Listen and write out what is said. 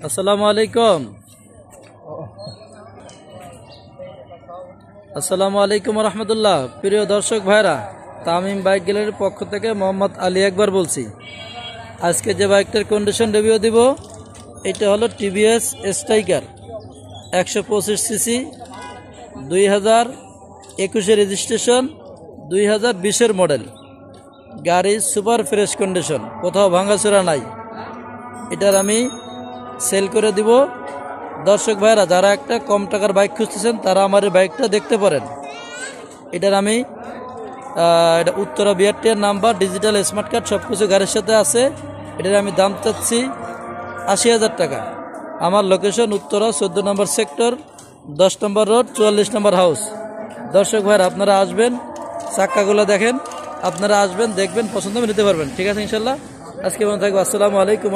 আসসালামু আলাইকুম। আসসালামু আলাইকুম রহমতুল্লাহ। প্রিয় দর্শক ভাইরা, তামিম বাইক গ্যালারির পক্ষ থেকে মোহাম্মদ আলী একবার বলছি। আজকে যে বাইকটার কন্ডিশন রিভিউ দিব, এটা হলো TVS striker 125 CC, 2021 registration, 2020 model. গাড়ি সুপার ফ্রেশ কন্ডিশন, কোথাও ভাঙাচোরা নাই। এটার আমি সেল করে দিব। দর্শক ভাইরা, যারা একটা কম টাকার বাইক খুঁজতেছেন তারা আমার এই বাইকটা দেখতে পারেন। এটার আমি এটা Uttara BRTR number, digital smart card সব কিছু গাড়ির সাথে আছে। এটার আমি দাম চাচ্ছি 80,000 টাকা। আমার লোকেশন উত্তরা 14 নম্বর সেক্টর, 10 নম্বর রোড, 44 নম্বর হাউস। দর্শক ভাইরা, আপনারা আসবেন, চাক্কাগুলো দেখেন, আপনারা আসবেন, দেখবেন, পছন্দ হবে নিতে পারবেন। ঠিক আছে ইনশাল্লাহ। আজকে মনে থাকবো। আসসালামু আলাইকুম।